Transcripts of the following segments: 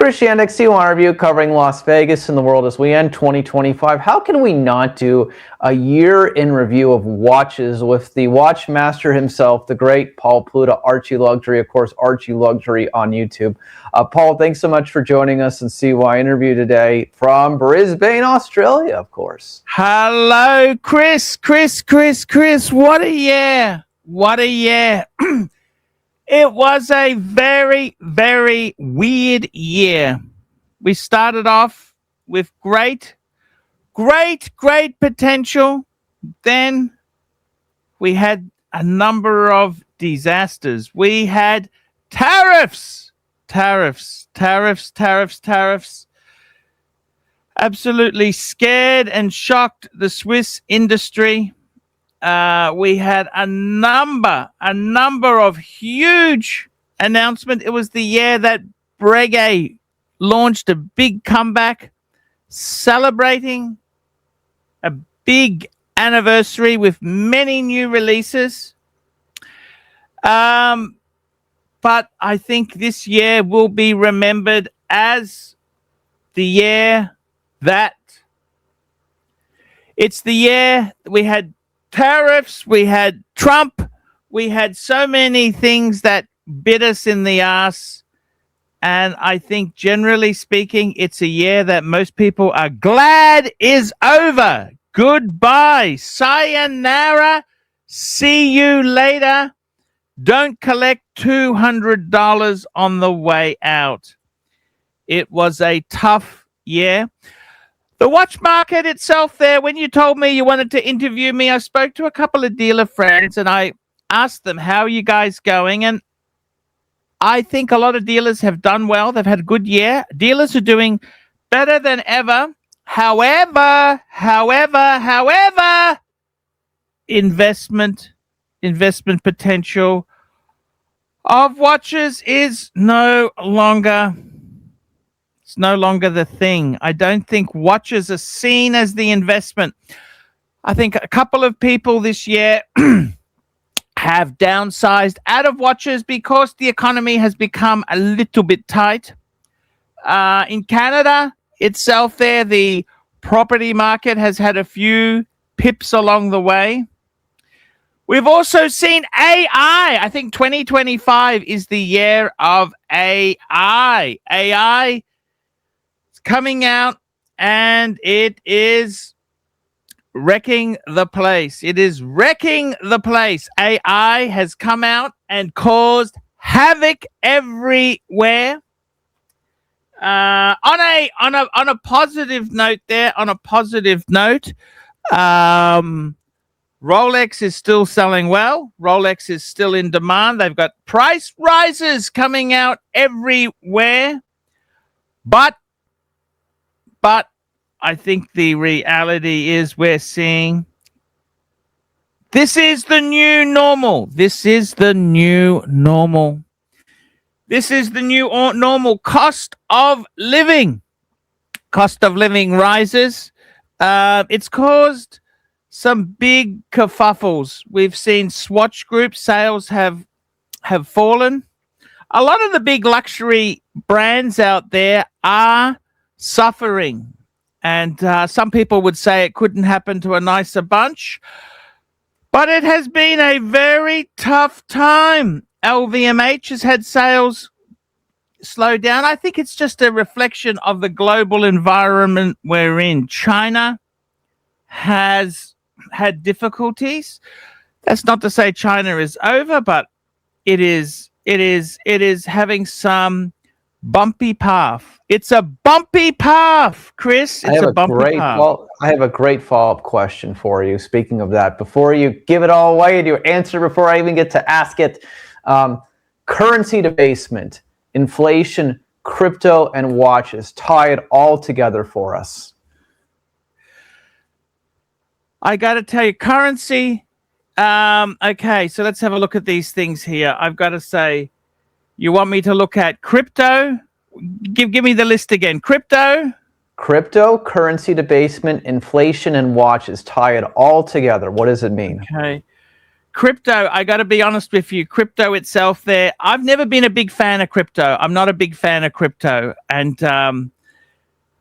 Chris Yannick, C1 Review, covering Las Vegas and the world as we end 2025. How can we not do a year in review of watches with the watch master himself, the great Paul Pluta, Archie Luxury, of course, Archie Luxury on YouTube. Paul, thanks so much for joining us in CY Interview today from Brisbane, Australia, of course. Hello, Chris. What a year. What a year. It was a very, very weird year. We started off with great potential. Then we had a number of disasters. We had tariffs. Absolutely scared and shocked the Swiss industry. We had a number of huge announcements. It was the year that Breguet launched a big comeback, celebrating a big anniversary with many new releases. But I think this year will be remembered as the year that it's the year we had tariffs, we had Trump, we had so many things that bit us in the ass. And I think generally speaking, it's a year that most people are glad is over. Goodbye. Sayonara. See you later. Don't collect $200 on the way out. It was a tough year. The watch market itself there, when you told me you wanted to interview me, I spoke to a couple of dealer friends and I asked them, how are you guys going? And I think a lot of dealers have done well. They've had a good year. Dealers are doing better than ever. However, investment potential of watches is no longer the thing. I don't think watches are seen as the investment. I think a couple of people this year have downsized out of watches because the economy has become a little bit tight. In Canada itself there, the property market has had a few pips along the way. We've also seen AI. I think 2025 is the year of AI. AI coming out and it is wrecking the place. It is wrecking the place. AI has come out and caused havoc everywhere. On a positive note there, Rolex is still selling well. Rolex is still in demand. They've got price rises coming out everywhere. But I think the reality is we're seeing this is the new normal. This is the new normal. Cost of living. Cost of living rises. It's caused some big kerfuffles. We've seen Swatch Group sales have fallen. A lot of the big luxury brands out there are suffering. And some people would say it couldn't happen to a nicer bunch. But it has been a very tough time. LVMH has had sales slow down. I think it's just a reflection of the global environment we're in. China has had difficulties. That's not to say China is over, but it is having some bumpy path. It's a bumpy path, Chris. It's a bumpy path. Well, I have a great follow-up question for you. Speaking of that, before you give it all away and you answer before I even get to ask it, currency debasement, inflation, crypto, and watches. Tie it all together for us. I got to tell you, currency. Okay, so let's have a look at these things here. I've got to say, you want me to look at crypto? Give me the list again. Crypto, currency debasement, inflation, and watches. Tie it all together. What does it mean? Okay. crypto, I got to be honest with you, crypto itself there, I've never been a big fan of crypto. I'm not a big fan of crypto. And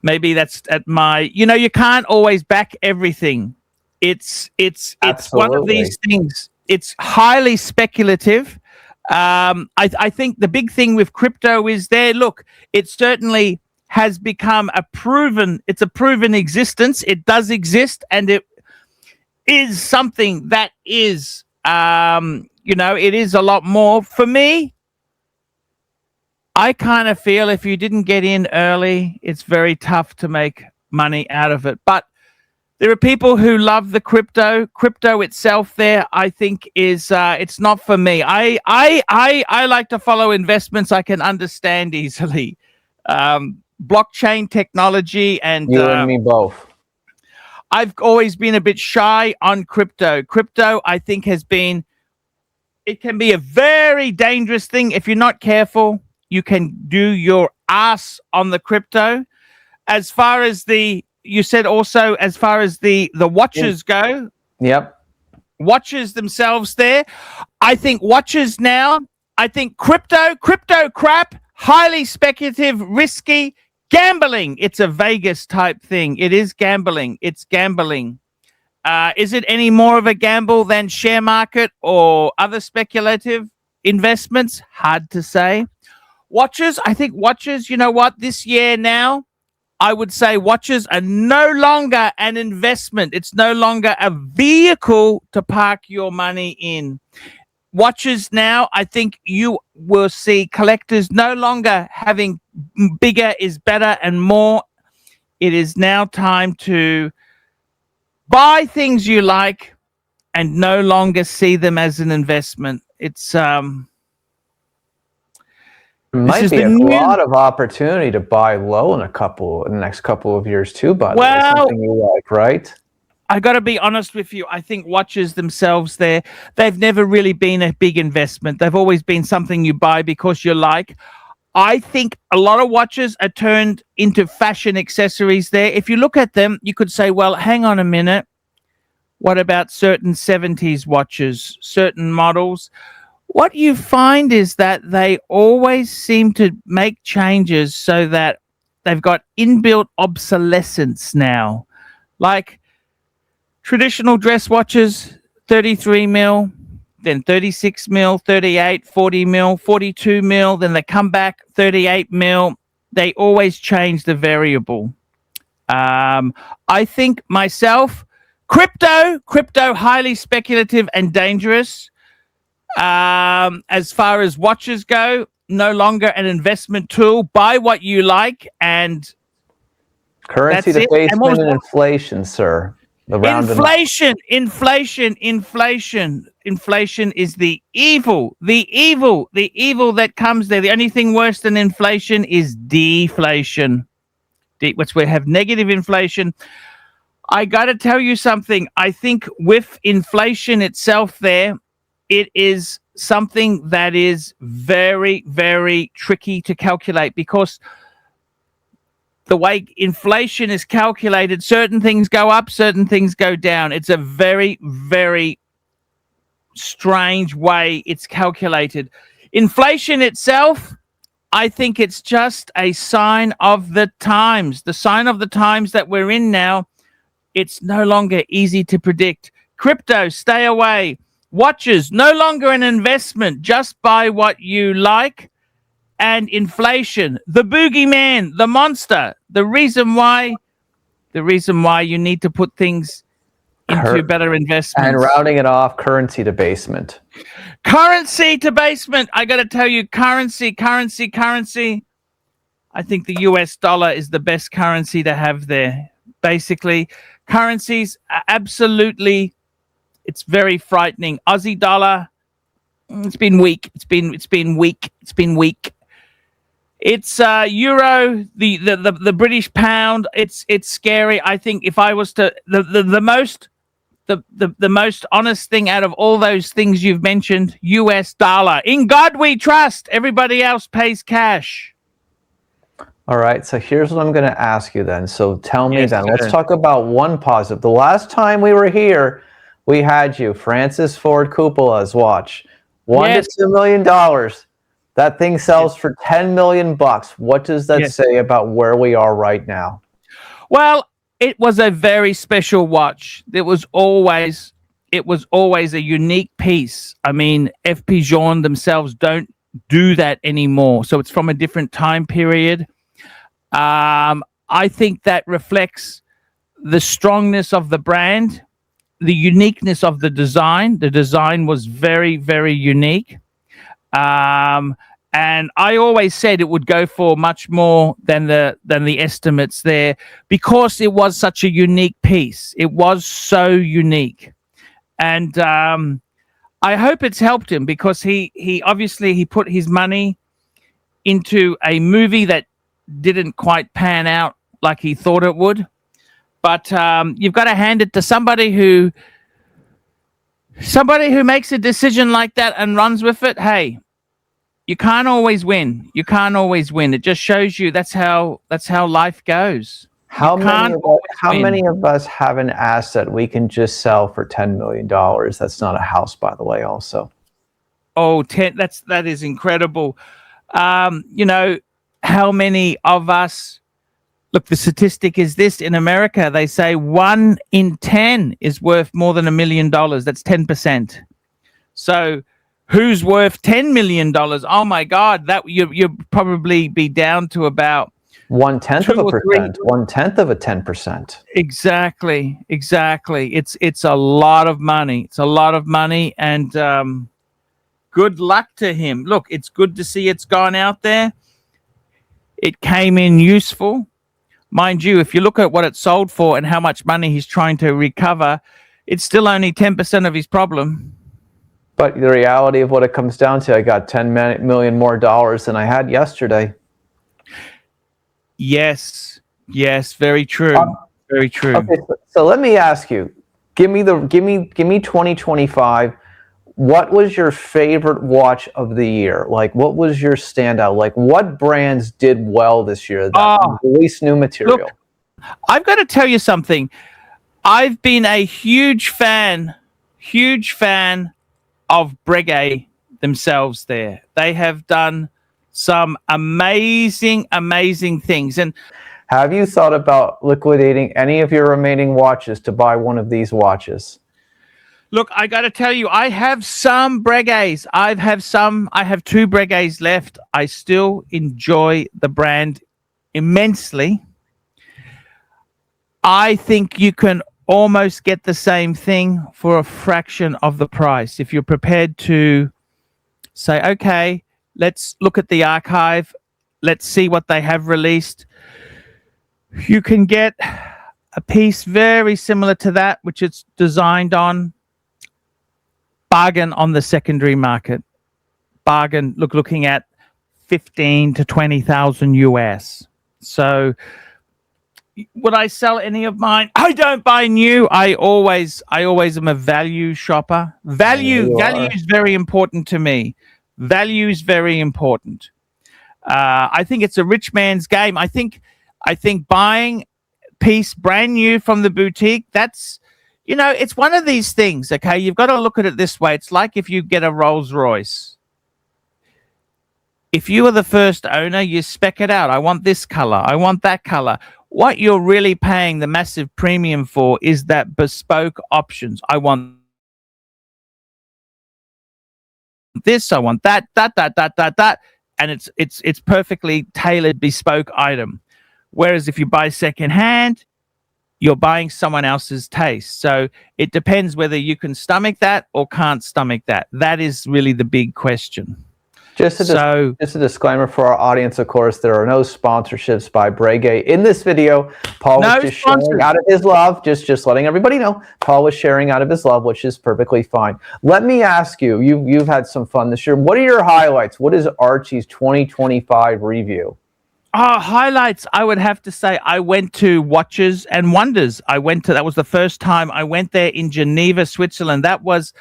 maybe that's at my, you can't always back everything. It's one of these things. It's highly speculative. I think the big thing with crypto is there. Look, it certainly has become a proven existence. It does exist, and it is something that is, it is a lot more. For me, I kind of feel if you didn't get in early, it's very tough to make money out of it. But there are people who love the crypto. Crypto itself there, I think, is it's not for me. I like to follow investments I can understand easily. Blockchain technology and you and me both. I've always been a bit shy on crypto. Crypto, I think, it can be a very dangerous thing. If you're not careful, you can do your ass on the crypto. As far as you said also, as far as the watches go. Yep. Watches themselves there. I think watches now, I think crypto crap, highly speculative, risky, gambling. It's a Vegas type thing. It is gambling. It's gambling. Is it any more of a gamble than share market or other speculative investments? Hard to say. Watches, I think watches, you know what? This year now, I would say watches are no longer an investment. It's no longer a vehicle to park your money in. Watches now, I think you will see collectors no longer having bigger is better and more. It is now time to buy things you like and no longer see them as an investment. It's might be a lot of opportunity to buy low in the next couple of years too, by the way. Something you like, right? I got to be honest with you. I think watches themselves they've never really been a big investment. They've always been something you buy because you like. I think a lot of watches are turned into fashion accessories there. If you look at them, you could say, well, hang on a minute. What about certain 70s watches, certain models? What you find is that they always seem to make changes so that they've got inbuilt obsolescence now. Like traditional dress watches, 33 mil, then 36 mil, 38, 40 mil, 42 mil, then they come back 38 mil. They always change the variable. I think myself, crypto, highly speculative and dangerous. As far as watches go, no longer an investment tool. Buy what you like, and currency debasement and inflation, sir. Inflation is the evil that comes there. The only thing worse than inflation is deflation. Which we have negative inflation. I got to tell you something. I think with inflation itself there, it is something that is very, very tricky to calculate because the way inflation is calculated, certain things go up, certain things go down. It's a very, very strange way it's calculated. Inflation itself, I think it's just a sign of the times. The sign of the times that we're in now, it's no longer easy to predict. Crypto, stay away. Watches, no longer an investment. Just buy what you like. And inflation, the boogeyman, the monster, the reason why you need to put things into better investments. And rounding it off, currency debasement. Currency debasement. I got to tell you, currency. I think the US dollar is the best currency to have there. Basically, currencies are absolutely, it's very frightening. Aussie dollar, it's been weak. It's been weak. It's euro, the British pound. It's scary. I think if I was to the most honest thing out of all those things you've mentioned, US dollar. In God we trust. Everybody else pays cash. All right. So here's what I'm going to ask you then. So tell me then. Sir. Let's talk about one positive. The last time we were here, We had you, Francis Ford Coppola's watch, Yes. $1 to $2 million. That thing sells for 10 million bucks. What does that say about where we are right now? Well, it was a very special watch. It was always a unique piece. I mean, FP Journe themselves don't do that anymore. So it's from a different time period. I think that reflects the strongness of the brand, the uniqueness of the design. The design was very, very unique. And I always said it would go for much more than the estimates there, because it was such a unique piece. It was so unique. And I hope it's helped him, because he obviously put his money into a movie that didn't quite pan out like he thought it would. But you've got to hand it to somebody who makes a decision like that and runs with it. Hey, you can't always win. You can't always win. It just shows you that's how life goes. How many of us have an asset we can just sell for $10 million? That's not a house, by the way, also. Oh, 10, that is incredible. You know, how many of us, look, the statistic is this: in America, they say 1 in 10 is worth more than $1 million. That's 10%. So who's worth $10 million? Oh my God, that you'd probably be down to about 1/10 of a percent, 1/10 of a 10%. Exactly. It's a lot of money. It's a lot of money, and good luck to him. Look, it's good to see it's gone out there. It came in useful. Mind you, if you look at what it sold for and how much money he's trying to recover, it's still only 10% of his problem. But the reality of what it comes down to, I got $10 million more than I had yesterday. Yes, very true. Very true. Okay, so let me ask you, give me 2025. What was your favorite watch of the year? Like, what was your standout? Like, what brands did well this year that released new material? Look, I've got to tell you something. I've been a huge fan of Breguet themselves there. They have done some amazing things. And have you thought about liquidating any of your remaining watches to buy one of these watches? Look, I got to tell you, I have some Breguets. I have 2 Breguets left. I still enjoy the brand immensely. I think you can almost get the same thing for a fraction of the price if you're prepared to say, okay, let's look at the archive. Let's see what they have released. You can get a piece very similar to that, which it's designed on. Bargain on the secondary market. Bargain, looking at 15 to 20,000 US. So would I sell any of mine? I don't buy new. I always am a value shopper. Value is very important to me. Value is very important. I think it's a rich man's game. I think buying piece brand new from the boutique, that's, you know, it's one of these things, okay? You've got to look at it this way. It's like if you get a Rolls Royce. If you are the first owner, you spec it out. I want this color. I want that color. What you're really paying the massive premium for is that bespoke options. I want this. I want that. And it's perfectly tailored bespoke item. Whereas if you buy secondhand, you're buying someone else's taste. So it depends whether you can stomach that or can't stomach that. That is really the big question. Just a disclaimer for our audience, of course, there are no sponsorships by Breguet in this video. Paul was just sharing out of his love, just letting everybody know. Paul was sharing out of his love, which is perfectly fine. Let me ask you, you've had some fun this year. What are your highlights? What is Archie's 2025 review? Highlights, I would have to say I went to Watches and Wonders. That was the first time I went there in Geneva, Switzerland. That was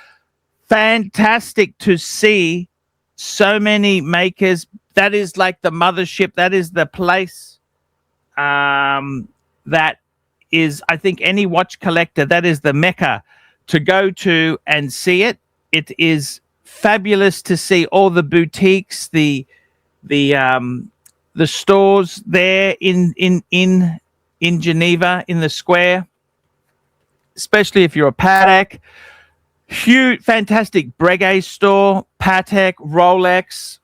fantastic to see so many makers. That is like the mothership. That is the place that is, I think, any watch collector, that is the mecca to go to and see it. It is fabulous to see all the boutiques, the stores there in Geneva in the square, especially if you're a Patek. Huge, fantastic Breguet store, Patek, Rolex.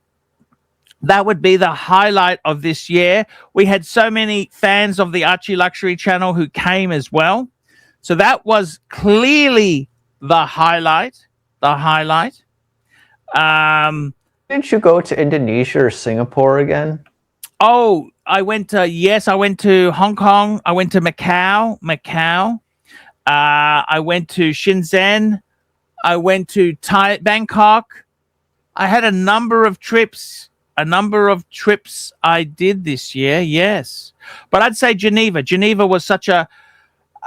That would be the highlight of this year. We had so many fans of the Archie Luxury channel who came as well. So that was clearly the highlight. Didn't you go to Indonesia or Singapore again? Oh, I went to Hong Kong. I went to Macau. I went to Shenzhen. I went to Bangkok. I had a number of trips I did this year, yes. But I'd say Geneva. Geneva was such an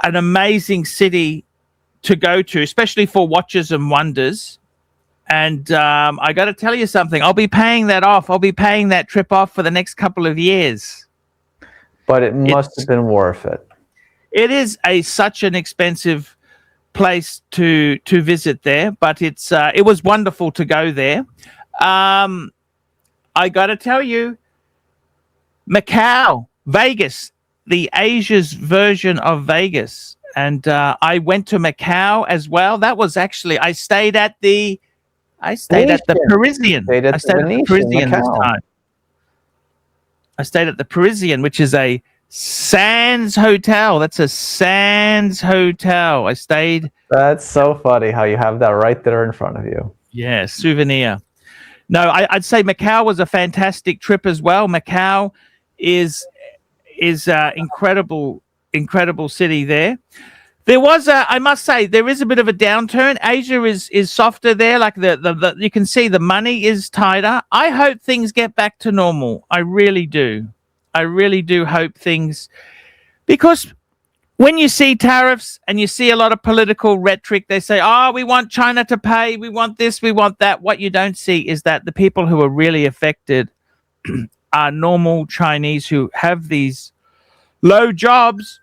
amazing city to go to, especially for watches and wonders. And I got to tell you something. I'll be paying that off. I'll be paying that trip off for the next couple of years. But it must have been worth it. It is such an expensive place to visit there, but it was wonderful to go there. I got to tell you, Macau, Vegas, the Asia's version of Vegas. And I went to Macau as well. That was actually, I stayed at the Parisian. I stayed at the Parisian this time. I stayed at the Parisian, which is a Sands hotel. That's a Sands hotel. I stayed. That's so funny how you have that right there in front of you. Yeah, souvenir. No, I'd say Macau was a fantastic trip as well. Macau is incredible city there. There was I must say, there is a bit of a downturn. Asia is softer there. Like the you can see the money is tighter. I hope things get back to normal. I really do. I really do hope things, because when you see tariffs and you see a lot of political rhetoric, they say, oh, we want China to pay, we want this, we want that. What you don't see is that the people who are really affected are normal Chinese who have these low jobs.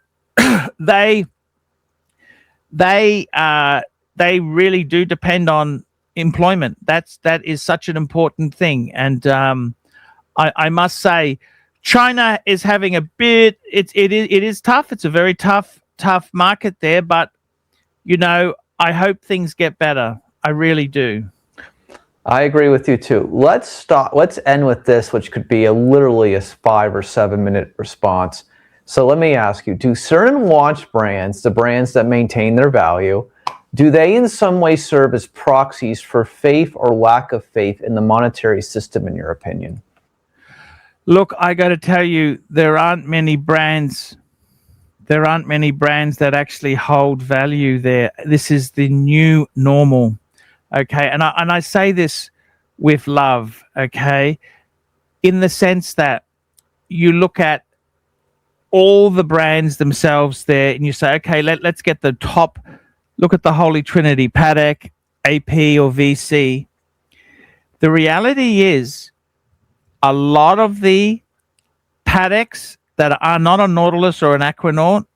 They really do depend on employment. That is such an important thing. And I must say, China is having a bit. It is tough. It's a very tough market there. But I hope things get better. I really do. I agree with you too. Let's end with this, which could be literally a 5 or 7 minute response. So let me ask you: do certain watch brands, the brands that maintain their value, do they in some way serve as proxies for faith or lack of faith in the monetary system, in your opinion? Look, I got to tell you, there aren't many brands that actually hold value there. This is the new normal, okay? And I say this with love, okay? In the sense that you look at all the brands themselves there and you say, okay, let's get the top. Look at the Holy Trinity, Patek, AP or VC. The reality is, a lot of the Pateks that are not a Nautilus or an Aquanaut,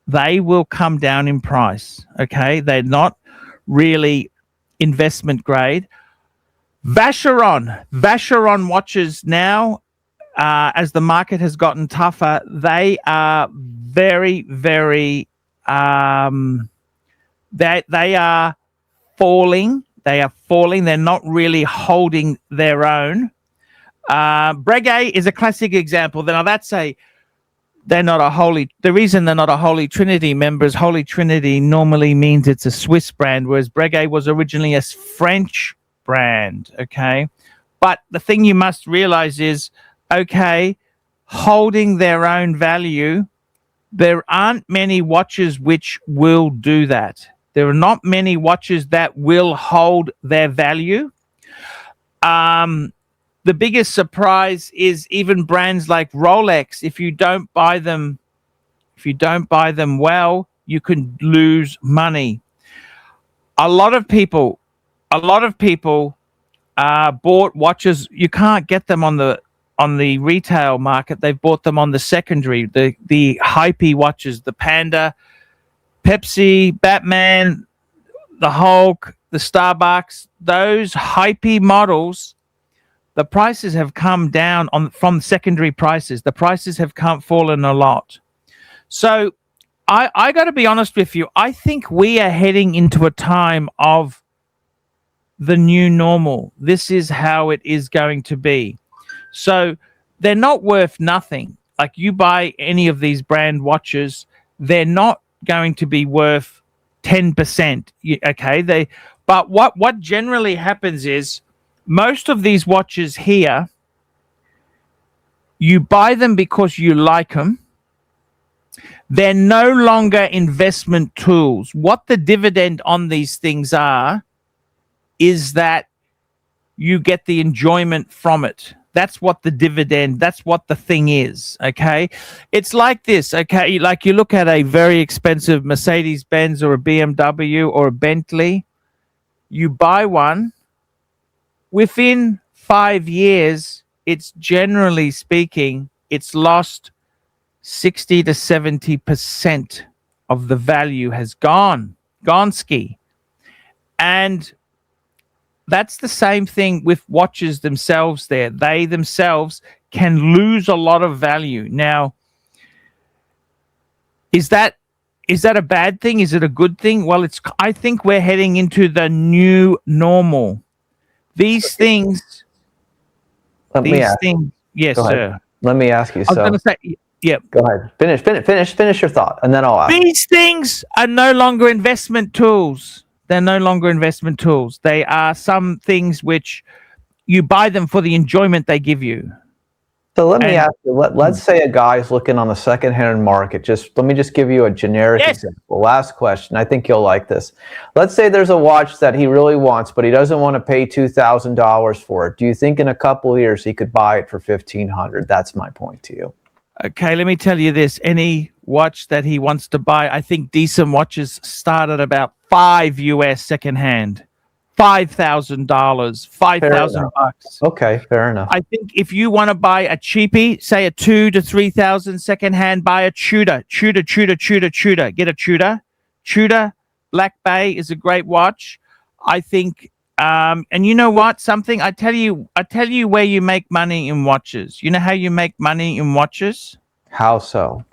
they will come down in price. Okay, they're not really investment grade. Vacheron watches now, as the market has gotten tougher, they are very, very. They are falling. They are falling. They're not really holding their own. Breguet is a classic example. Now they're not a holy. The reason they're not a Holy Trinity member is Holy Trinity normally means it's a Swiss brand, whereas Breguet was originally a French brand. Okay, but the thing you must realize is, okay, holding their own value, there aren't many watches which will do that. There are not many watches that will hold their value. The biggest surprise is even brands like Rolex. If you don't buy them well, you can lose money. A lot of people bought watches. You can't get them on the retail market. They've bought them on the secondary, the hypey watches, the Panda, Pepsi, Batman, the Hulk, the Starbucks, those hypey models, the prices have come down from secondary prices. The prices have fallen a lot. So I got to be honest with you. I think we are heading into a time of the new normal. This is how it is going to be. So they're not worth nothing. Like, you buy any of these brand watches, they're not going to be worth 10%. Okay, but what generally happens is, most of these watches here, you buy them because you like them. They're no longer investment tools. What the dividend on these things are is that you get the enjoyment from it. That's what the dividend, that's what the thing is, okay? It's like this, okay? Like, you look at a very expensive Mercedes-Benz or a BMW or a Bentley, you buy one, within 5 years, it's generally speaking, it's lost 60 to 70% of the value has gone ski. And that's the same thing with watches themselves there. They themselves can lose a lot of value. Now, is that a bad thing? Is it a good thing? Well, I think we're heading into the new normal. These things. Yes, sir. Let me ask you. I was going to say, yeah. Go ahead. Finish your thought, and then I'll ask. These things are no longer investment tools. They're no longer investment tools. They are some things which you buy them for the enjoyment they give you. So let me ask you, let's say a guy's looking on the secondhand market. Let me give you a generic example. Last question. I think you'll like this. Let's say there's a watch that he really wants, but he doesn't want to pay $2,000 for it. Do you think in a couple of years he could buy it for $1,500? That's my point to you. Okay, let me tell you this. Any watch that he wants to buy, I think decent watches start at about $5 US secondhand. $5,000, 5,000 bucks. Okay, fair enough. I think if you want to buy a cheapie, say a 2,000 to 3,000 secondhand, buy a Tudor. Get a Tudor. Tudor Black Bay is a great watch. I think. And you know what? Something I tell you where you make money in watches. You know how you make money in watches? How so?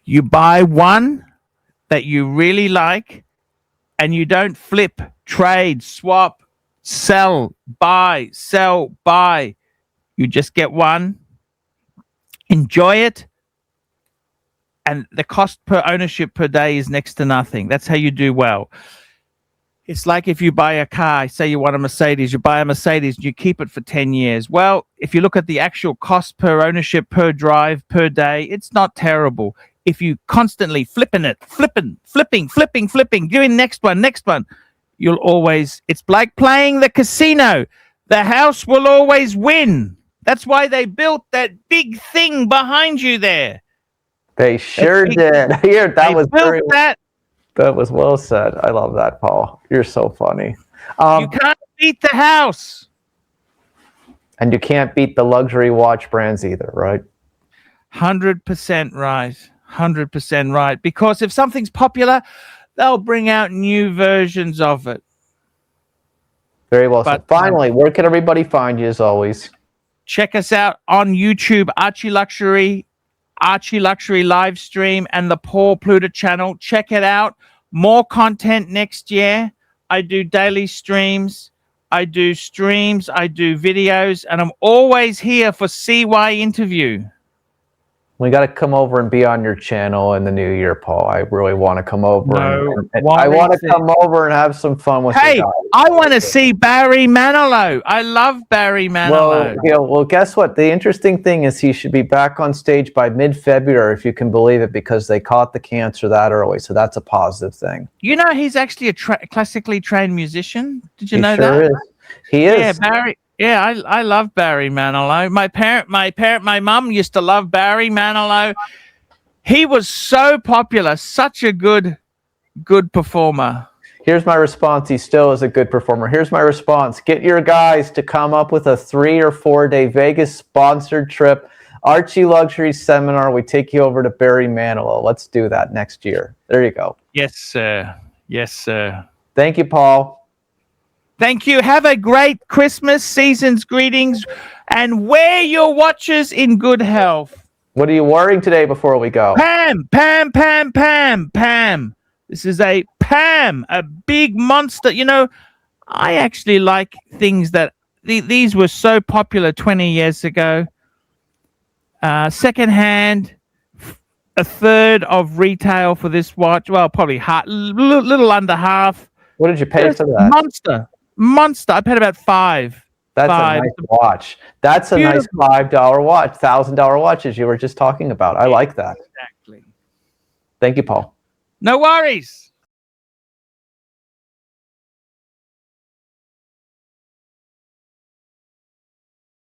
You buy one that you really like, and you don't flip, trade, swap, sell, buy. You just get one, enjoy it, and the cost per ownership per day is next to nothing. That's how you do well. It's like if you buy a car, say you want a Mercedes, you buy a Mercedes, you keep it for 10 years. Well, if you look at the actual cost per ownership, per drive, per day, it's not terrible. If you constantly flipping, doing next one, you'll always, it's like playing the casino. The house will always win. That's why they built that big thing behind you there. They sure did. Here, that was well said. I love that, Paul. You're so funny. You can't beat the house. And you can't beat the luxury watch brands either, right? 100% right. 100% right. Because if something's popular, they'll bring out new versions of it. Very well said. Finally, where can everybody find you as always? Check us out on YouTube, Archie Luxury live stream, and the Paul Pluta channel. Check it out. More content next year. I do daily streams. I do videos, and I'm always here for CY interview. We got to come over and be on your channel in the new year, Paul. I really want to come over. I want to come over and have some fun with you guys. I want to see Barry Manilow. I love Barry Manilow. Well, guess what? The interesting thing is he should be back on stage by mid-February, if you can believe it, because they caught the cancer that early. So that's a positive thing. You know, he's actually a classically trained musician. Did you know that? He is. Yeah, Barry. Yeah, I love Barry Manilow. My mum used to love Barry Manilow. He was so popular, such a good performer. Here's my response. He still is a good performer. Here's my response. Get your guys to come up with a 3 or 4 day Vegas sponsored trip. Archie Luxury seminar. We take you over to Barry Manilow. Let's do that next year. There you go. Yes, sir. Yes, sir. Thank you, Paul. Thank you. Have a great Christmas, season's greetings, and wear your watches in good health. What are you wearing today before we go? Pam, Pam, Pam, Pam, Pam. This is a Pam, a big monster. You know, I actually like things that these were so popular 20 years ago. Secondhand, a third of retail for this watch. Well, probably little under half. What did you pay for that? Monster. I paid about $5. That's a nice watch. That's a nice $5 watch, $1,000 watch, as you were just talking about. I like that. Exactly. Thank you, Paul. No worries.